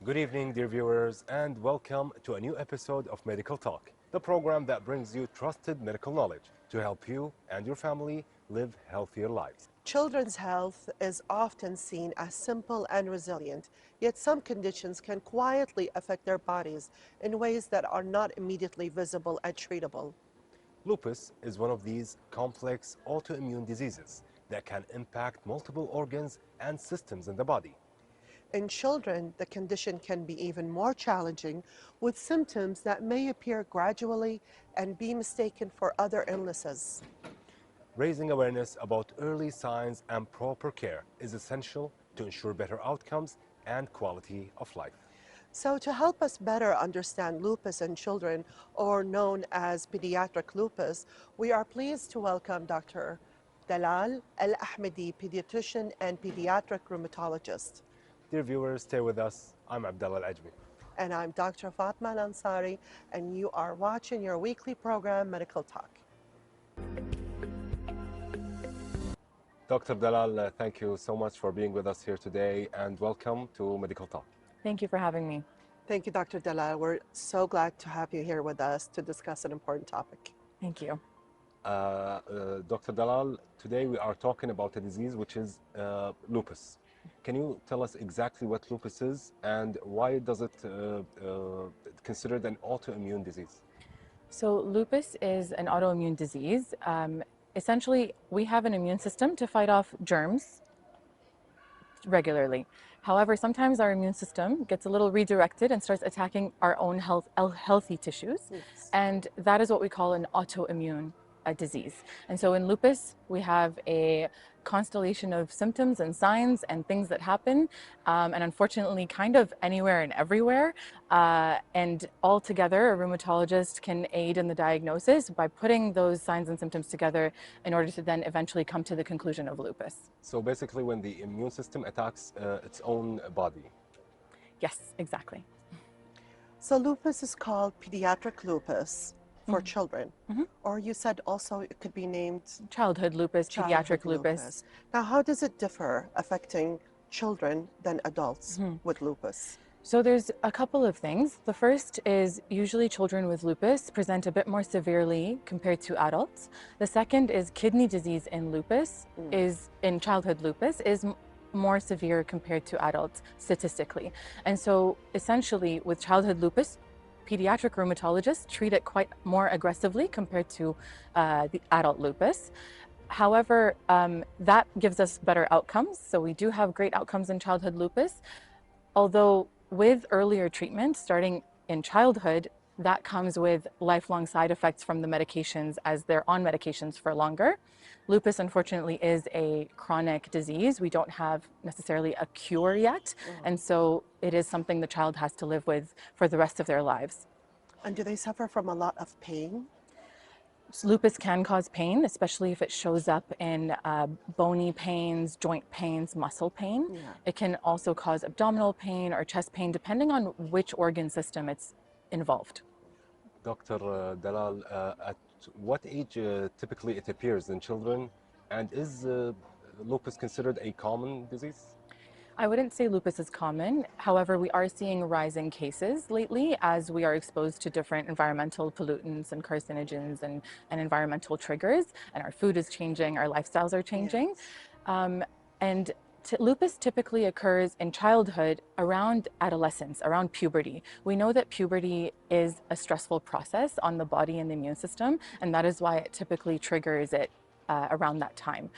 Good evening, dear viewers, and welcome to a new episode of Medical Talk, the program that brings you trusted medical knowledge to help you and your family live healthier lives. Children's health is often seen as simple and resilient, yet some conditions can quietly affect their bodies in ways that are not immediately visible and treatable. Lupus is one of these complex autoimmune diseases that can impact multiple organs and systems in the body. In children, the condition can be even more challenging, with symptoms that may appear gradually and be mistaken for other illnesses. Raising awareness about early signs and proper care is essential to ensure better outcomes and quality of life. So to help us better understand lupus in children, or known as pediatric lupus, we are pleased to welcome Dr. Dalal, Alahmadi, pediatrician and pediatric rheumatologist. Dear viewers, stay with us. I'm Dalal. And I'm Dr. Fatma Al-Ansari, and you are watching your weekly program, Medical Talk. Dr. Dalal, thank you so much for being with us here today, and welcome to Medical Talk. Thank you for having me. Thank you, Dr. Dalal. We're so glad to have you here with us to discuss an important topic. Thank you. Dr. Dalal, today we are talking about a disease which is lupus. Can you tell us exactly what lupus is and why does it considered an autoimmune disease? So lupus is an autoimmune disease. Essentially, we have an immune system to fight off germs regularly. However, sometimes our immune system gets a little redirected and starts attacking our own healthy tissues. Yes. And that is what we call an autoimmune disease. And so in lupus, we have a constellation of symptoms and signs and things that happen, and unfortunately kind of anywhere and everywhere. And altogether, a rheumatologist can aid in the diagnosis by putting those signs and symptoms together in order to then eventually come to the conclusion of lupus. So basically when the immune system attacks its own body. Yes, exactly. So lupus is called pediatric lupus for children, or you said also it could be named Childhood lupus, pediatric lupus. Now, how does it differ affecting children than adults with lupus? So there's a couple of things. The first is usually children with lupus present a bit more severely compared to adults. The second is kidney disease in lupus in childhood lupus is more severe compared to adults statistically. And so essentially with childhood lupus, pediatric rheumatologists treat it quite more aggressively compared to the adult lupus. However, that gives us better outcomes. So we do have great outcomes in childhood lupus, although with earlier treatment starting in childhood, that comes with lifelong side effects from the medications as they're on medications for longer. Lupus, unfortunately, is a chronic disease. We don't have necessarily a cure yet, and so it is something the child has to live with for the rest of their lives. And do they suffer from a lot of pain? Lupus can cause pain, especially if it shows up in bony pains, joint pains, muscle pain. Yeah. It can also cause abdominal pain or chest pain, depending on which organ system it's involved. Dr. Dalal, at what age typically it appears in children, and is lupus considered a common disease? I wouldn't say lupus is common. However, we are seeing rising cases lately as we are exposed to different environmental pollutants and carcinogens and environmental triggers, and our food is changing, our lifestyles are changing. Yes. Lupus typically occurs in childhood around adolescence, around puberty. We know that puberty is a stressful process on the body and the immune system, and that is why it typically triggers it around that time.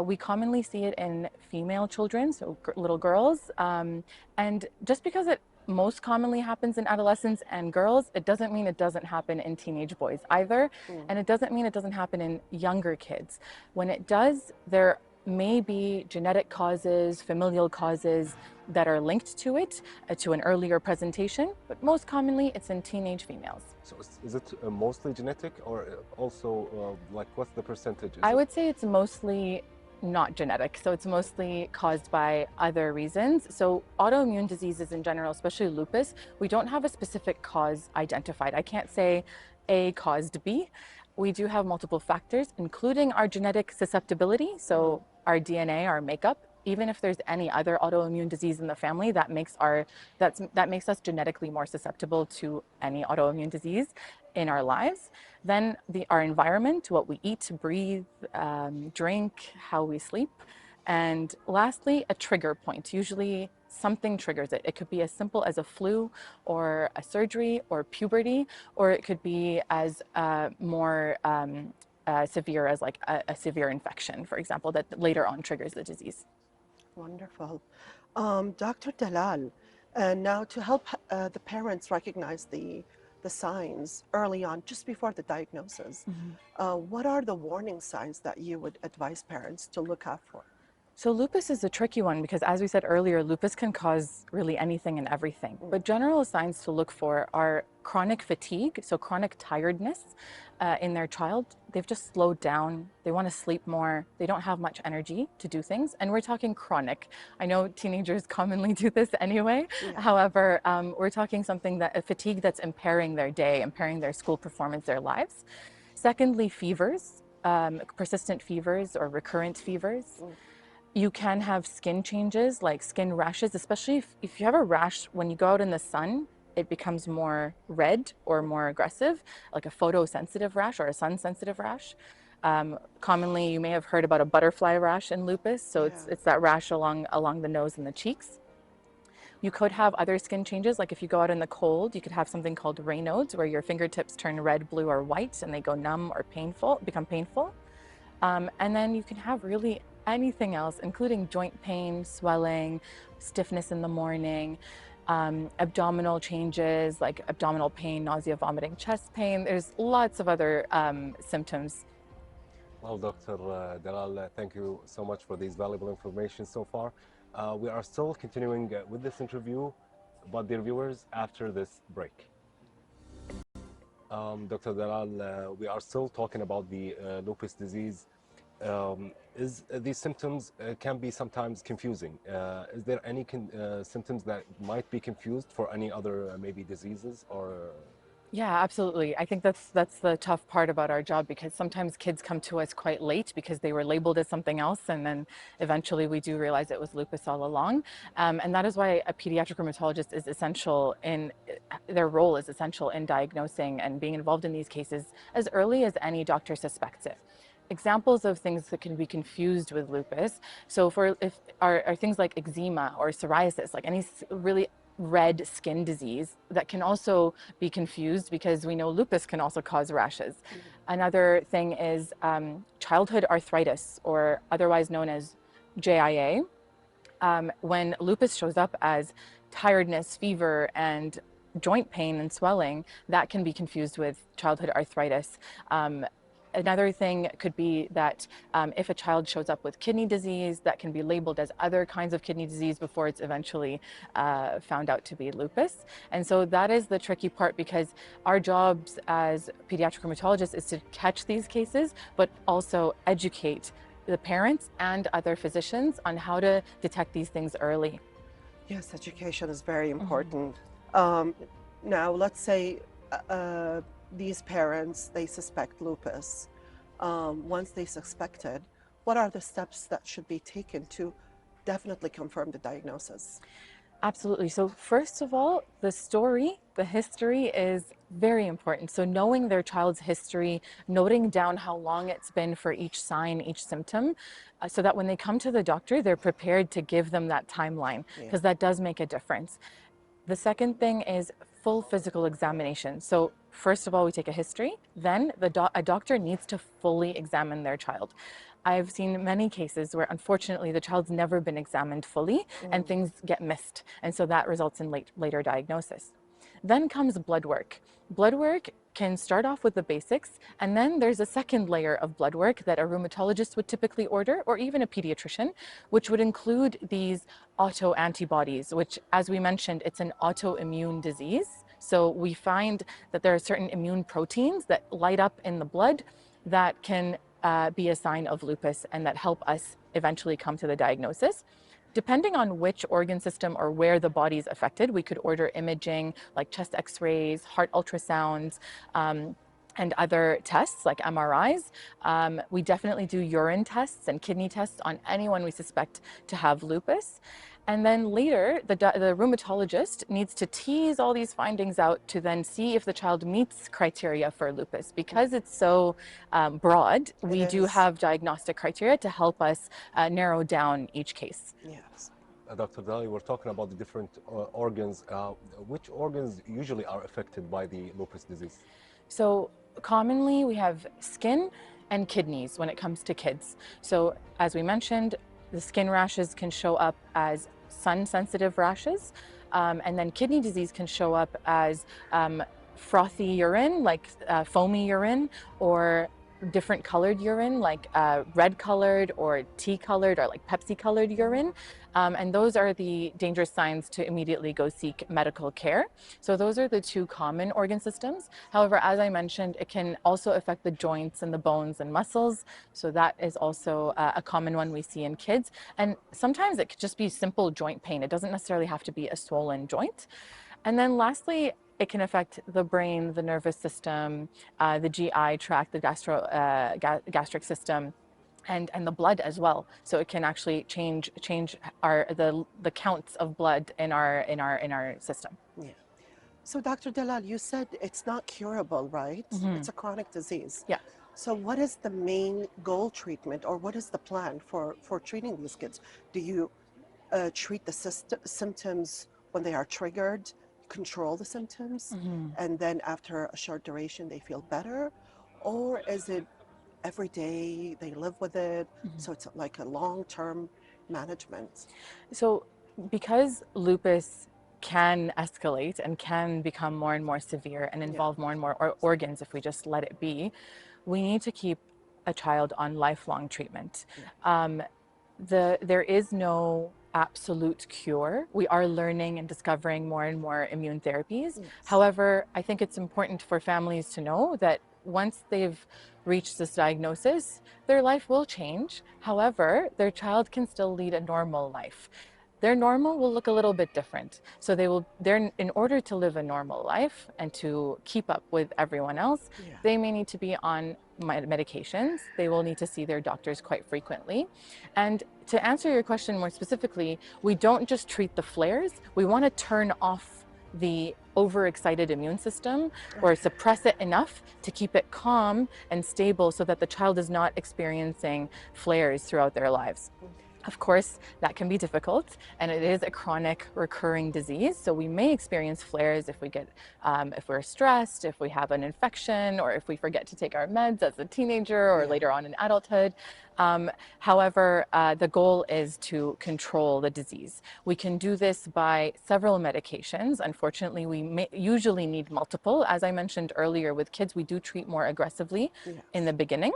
We commonly see it in female children, so little girls, and just because it most commonly happens in adolescents and girls, it doesn't mean it doesn't happen in teenage boys either, and it doesn't mean it doesn't happen in younger kids. When it does, there may be genetic causes, familial causes that are linked to it, to an earlier presentation, but most commonly it's in teenage females. So is it mostly genetic, or also like what's the percentage? I would say it's mostly not genetic, so it's mostly caused by other reasons. So autoimmune diseases in general, especially lupus, we don't have a specific cause identified. I can't say A caused B. We do have multiple factors, including our genetic susceptibility, so our DNA, our makeup, even if there's any other autoimmune disease in the family, that makes us genetically more susceptible to any autoimmune disease in our lives. Then our environment, what we eat, breathe, drink, how we sleep. And lastly, a trigger point. Usually something triggers it. It could be as simple as a flu or a surgery or puberty, or it could be as more severe as like a severe infection, for example, that later on triggers the disease. Wonderful. Dr. Dalal, now to help the parents recognize the signs early on, just before the diagnosis, what are the warning signs that you would advise parents to look out for? So lupus is a tricky one because, as we said earlier, lupus can cause really anything and everything. But general signs to look for are chronic fatigue, so chronic tiredness in their child. They've just slowed down. They want to sleep more. They don't have much energy to do things. And we're talking chronic. I know teenagers commonly do this anyway. Yeah. However, we're talking something a fatigue that's impairing their day, impairing their school performance, their lives. Secondly, fevers, persistent fevers or recurrent fevers. You can have skin changes, like skin rashes, especially if you have a rash when you go out in the sun, it becomes more red or more aggressive, like a photosensitive rash or a sun-sensitive rash. Commonly, you may have heard about a butterfly rash in lupus, so it's that rash along the nose and the cheeks. You could have other skin changes, like if you go out in the cold, you could have something called Raynaud's, where your fingertips turn red, blue, or white, and they go numb or become painful. And then you can have really anything else, including joint pain, swelling, stiffness in the morning, abdominal changes like abdominal pain, nausea, vomiting, chest pain. There's lots of other symptoms. Well, Dr. Dalal, thank you so much for these valuable information so far. We are still continuing with this interview, but dear viewers, after this break. Dr. Dalal, we are still talking about the lupus disease. These symptoms can be sometimes confusing. Is there any symptoms that might be confused for any other maybe diseases or? Yeah, absolutely. I think that's the tough part about our job, because sometimes kids come to us quite late because they were labeled as something else, and then eventually we do realize it was lupus all along. And that is why a pediatric rheumatologist is essential their role is essential in diagnosing and being involved in these cases as early as any doctor suspects it. Examples of things that can be confused with lupus, so are things like eczema or psoriasis, like any really red skin disease that can also be confused, because we know lupus can also cause rashes. Another thing is childhood arthritis, or otherwise known as JIA. When lupus shows up as tiredness, fever, and joint pain and swelling, that can be confused with childhood arthritis. Another thing could be that if a child shows up with kidney disease, that can be labeled as other kinds of kidney disease before it's eventually found out to be lupus. And so that is the tricky part, because our jobs as pediatric rheumatologists is to catch these cases, but also educate the parents and other physicians on how to detect these things early. Yes, education is very important. Now, let's say these parents, they suspect lupus. Once they suspect it, what are the steps that should be taken to definitely confirm the diagnosis? Absolutely. So first of all, the history is very important. So knowing their child's history, noting down how long it's been for each sign, each symptom, so that when they come to the doctor, they're prepared to give them that timeline, because that does make a difference. The second thing is full physical examination. So first of all, we take a history, then a doctor needs to fully examine their child. I've seen many cases where unfortunately the child's never been examined fully and things get missed. And so that results in later diagnosis. Then comes blood work. Blood work can start off with the basics, and then there's a second layer of blood work that a rheumatologist would typically order, or even a pediatrician, which would include these autoantibodies, which, as we mentioned, it's an autoimmune disease. So we find that there are certain immune proteins that light up in the blood that can be a sign of lupus and that help us eventually come to the diagnosis. Depending on which organ system or where the body's affected, we could order imaging like chest x-rays, heart ultrasounds, and other tests like MRIs. We definitely do urine tests and kidney tests on anyone we suspect to have lupus. And then later, the rheumatologist needs to tease all these findings out to then see if the child meets criteria for lupus. Because it's so broad, we do have diagnostic criteria to help us narrow down each case. Yes. Dr. Dalal, we're talking about the different organs. Which organs usually are affected by the lupus disease? So commonly we have skin and kidneys when it comes to kids. So as we mentioned, the skin rashes can show up as sun-sensitive rashes, and then kidney disease can show up as frothy urine, like foamy urine, or different colored urine, like red colored or tea colored or like Pepsi colored urine. And those are the dangerous signs to immediately go seek medical care. So those are the two common organ systems. However, as I mentioned, it can also affect the joints and the bones and muscles. So that is also a common one we see in kids. And sometimes it could just be simple joint pain. It doesn't necessarily have to be a swollen joint. And then lastly, it can affect the brain, the nervous system, the GI tract, the gastric system, and the blood as well. So it can actually change the counts of blood in our system. Yeah. So Dr. Dalal, you said it's not curable, right? Mm-hmm. It's a chronic disease. Yeah. So what is the main goal treatment, or what is the plan for treating these kids? Do you treat the symptoms when they are triggered, control the symptoms, and then after a short duration they feel better? Or is it every day they live with it, so it's like a long-term management? So because lupus can escalate and can become more and more severe and involve more and more organs if we just let it be, we need to keep a child on lifelong treatment. There is no absolute cure. We are learning and discovering more and more immune therapies. Yes. However, I think it's important for families to know that once they've reached this diagnosis, their life will change. However, their child can still lead a normal life. Their normal will look a little bit different. So in order to live a normal life and to keep up with everyone else, they may need to be on medications. They will need to see their doctors quite frequently. And to answer your question more specifically, we don't just treat the flares. We want to turn off the overexcited immune system or suppress it enough to keep it calm and stable so that the child is not experiencing flares throughout their lives. Of course, that can be difficult, and it is a chronic recurring disease. So we may experience flares if if we're stressed, if we have an infection, or if we forget to take our meds as a teenager or later on in adulthood. However, the goal is to control the disease. We can do this by several medications. Unfortunately, we usually need multiple. As I mentioned earlier, with kids, we do treat more aggressively in the beginning.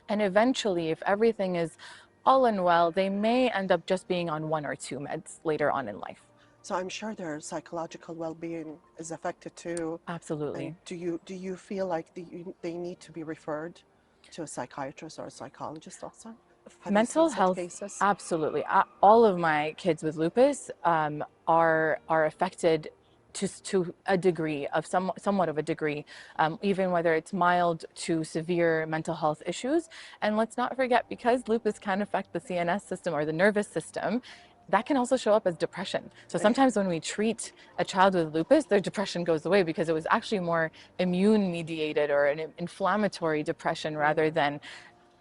And eventually, if everything is all in well, they may end up just being on 1 or 2 meds later on in life. So I'm sure their psychological well-being is affected too. Absolutely. And do you feel like they need to be referred to a psychiatrist or a psychologist also? Mental health, absolutely. All of my kids with lupus are affected to a degree of somewhat of a degree, even whether it's mild to severe mental health issues. And let's not forget, because lupus can affect the CNS system or the nervous system, that can also show up as depression. So sometimes when we treat a child with lupus, their depression goes away because it was actually more immune mediated or an inflammatory depression rather than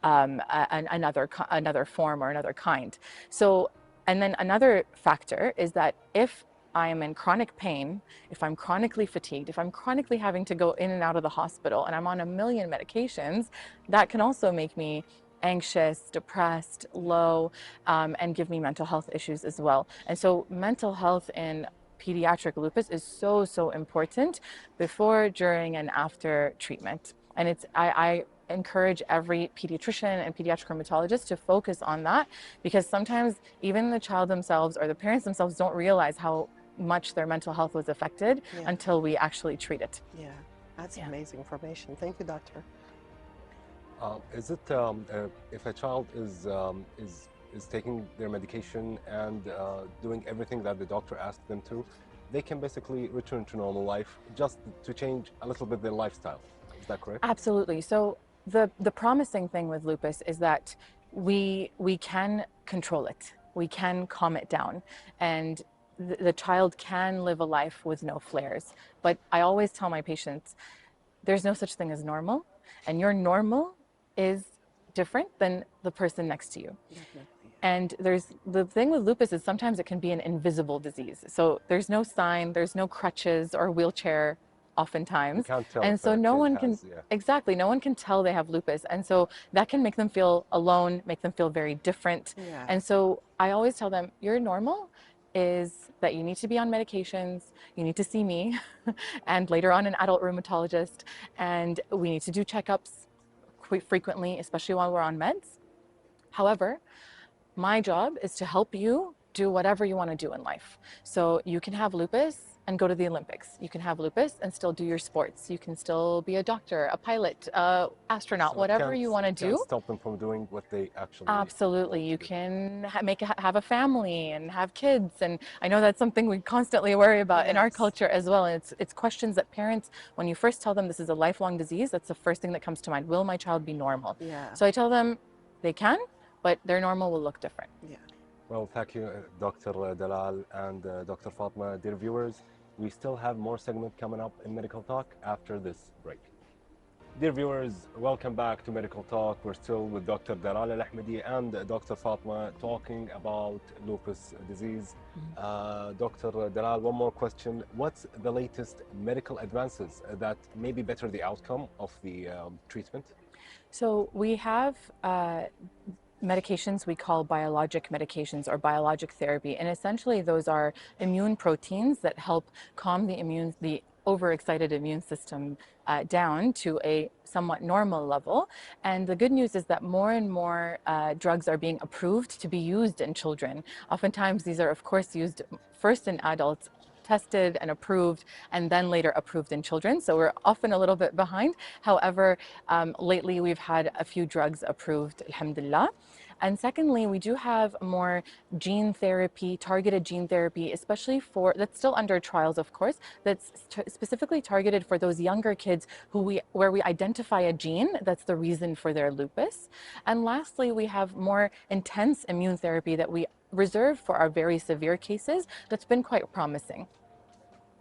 another form or another kind. So, and then another factor is that if I am in chronic pain, if I'm chronically fatigued, if I'm chronically having to go in and out of the hospital and I'm on a million medications, that can also make me anxious, depressed, low, and give me mental health issues as well. And so mental health in pediatric lupus is so important before, during, and after treatment. And I encourage every pediatrician and pediatric rheumatologist to focus on that, because sometimes even the child themselves or the parents themselves don't realize how much their mental health was affected until we actually treat it. Yeah, that's amazing information. Thank you, doctor. Is it if a child is taking their medication and doing everything that the doctor asked them to, they can basically return to normal life just to change a little bit their lifestyle? Is that correct? Absolutely. So the promising thing with lupus is that we can control it. We can calm it down, and the child can live a life with no flares. But I always tell my patients, there's no such thing as normal, and your normal is different than the person next to you. Definitely. And there's the thing with lupus is sometimes it can be an invisible disease. So there's no sign, there's no crutches or wheelchair oftentimes. You can't tell And if so a no kid one can, has, yeah. exactly, no one can tell they have lupus. And so that can make them feel alone, make them feel very different. Yeah. And so I always tell them, your normal is that you need to be on medications, you need to see me, and later on an adult rheumatologist, and we need to do checkups quite frequently, especially while we're on meds. However, my job is to help you do whatever you want to do in life. So you can have lupus and go to the Olympics. You can have lupus and still do your sports. You can still be a doctor, a pilot, astronaut, So whatever you want to it can't do. stop them from doing what they actually Absolutely. want You to do. can have a family and have kids. And I know that's something we constantly worry about in our Yes. culture as well. And it's questions that parents, when you first tell them this is a lifelong disease, that's the first thing that comes to mind. Will my child be normal? Yeah. So I tell them they can, but their normal will look different. Yeah. Well, thank you, Dr. Dalal and Dr. Fatma. Dear viewers, we still have more segment coming up in Medical Talk after this break. Dear viewers, welcome back to Medical Talk. We're still with Dr. Dalal Alahmadi and Dr. Fatma talking about lupus disease. Dr. Dalal, one more question. What's the latest medical advances that maybe better the outcome of the treatment? So we have medications we call biologic medications or biologic therapy, and essentially those are immune proteins that help calm the overexcited immune system down to a somewhat normal level. And the good news is that more and more drugs are being approved to be used in children. Oftentimes these are of course used first in adults, tested and approved, and then later approved in children. So we're often a little bit behind. However, lately we've had a few drugs approved, alhamdulillah. And secondly, we do have more gene therapy, targeted gene therapy, especially for, that's still under trials, of course, that's specifically targeted for those younger kids where we identify a gene that's the reason for their lupus. And lastly, we have more intense immune therapy that we reserve for our very severe cases that's been quite promising.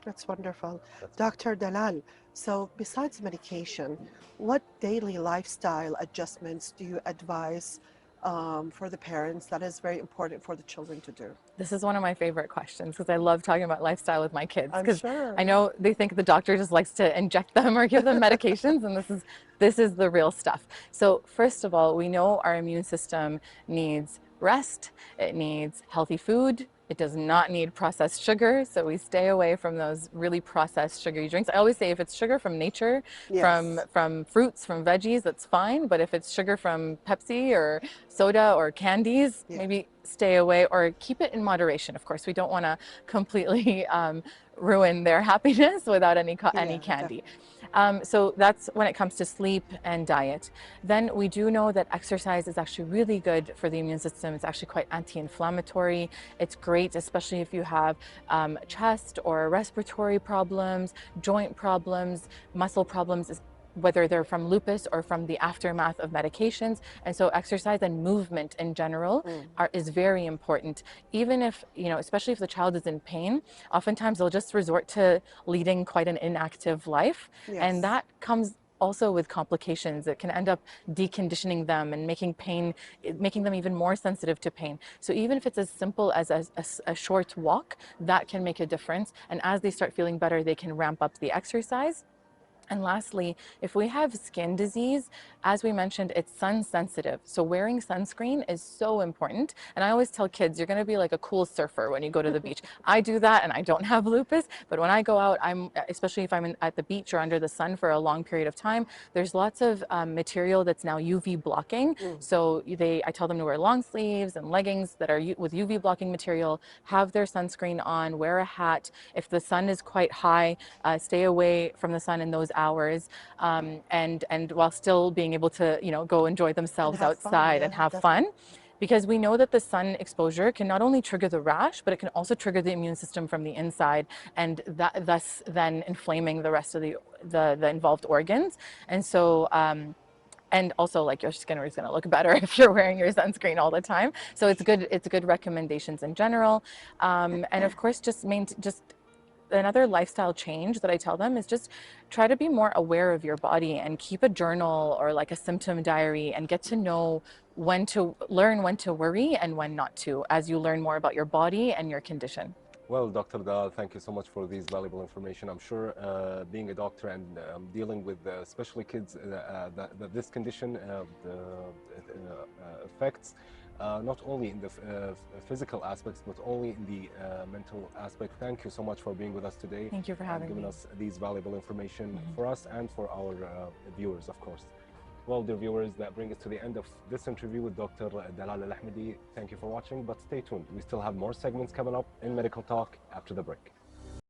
That's wonderful. Dr. Dalal, so besides medication, what daily lifestyle adjustments do you advise for the parents that is very important for the children to do? This is one of my favorite questions because I love talking about lifestyle with my kids. I'm Because sure. I know they think the doctor just likes to inject them or give them medications, and this is the real stuff. So first of all, we know our immune system needs rest, it needs healthy food. It does not need processed sugar, so we stay away from those really processed sugary drinks. I always say if it's sugar from nature, Yes. from fruits, from veggies, that's fine. But if it's sugar from Pepsi or soda or candies, Yeah. maybe stay away or keep it in moderation. Of course, we don't want to completely ruin their happiness without any candy. Definitely. So that's when it comes to sleep and diet. Then we do know that exercise is actually really good for the immune system. It's actually quite anti-inflammatory. It's great, especially if you have chest or respiratory problems, joint problems, muscle problems, whether they're from lupus or from the aftermath of medications. And so exercise and movement in general is very important. Even if, especially if the child is in pain, oftentimes they'll just resort to leading quite an inactive life. Yes. And that comes also with complications. It can end up deconditioning them and making them even more sensitive to pain. So even if it's as simple as a short walk, that can make a difference. And as they start feeling better, they can ramp up the exercise. And lastly, if we have skin disease, as we mentioned, it's sun sensitive. So wearing sunscreen is so important. And I always tell kids, you're going to be like a cool surfer when you go to the beach. I do that and I don't have lupus, but when I go out, especially if I'm at the beach or under the sun for a long period of time, there's lots of material that's now UV blocking. So I tell them to wear long sleeves and leggings that are with UV blocking material, have their sunscreen on, wear a hat. If the sun is quite high, stay away from the sun in those hours, and while still being able to go enjoy themselves have fun, outside yeah, and have definitely. fun, because we know that the sun exposure can not only trigger the rash, but it can also trigger the immune system from the inside, and that thus then inflaming the rest of the involved organs. And so and also, like, your skin is going to look better if you're wearing your sunscreen all the time. So it's good recommendations in general. And of course, just another lifestyle change that I tell them is just try to be more aware of your body and keep a journal or like a symptom diary, and get to know when to worry and when not to, as you learn more about your body and your condition. Well, Dr. Dalal, thank you so much for these valuable information. I'm sure being a doctor and dealing with especially kids that this condition affects not only in the physical aspects, but only in the mental aspect. Thank you so much for being with us today. Thank you for having giving me. us these valuable information for us and for our viewers, of course. Well, dear viewers, that brings us to the end of this interview with Dr. Dalal Alahmadi. Thank you for watching, but stay tuned. We still have more segments coming up in Medical Talk after the break.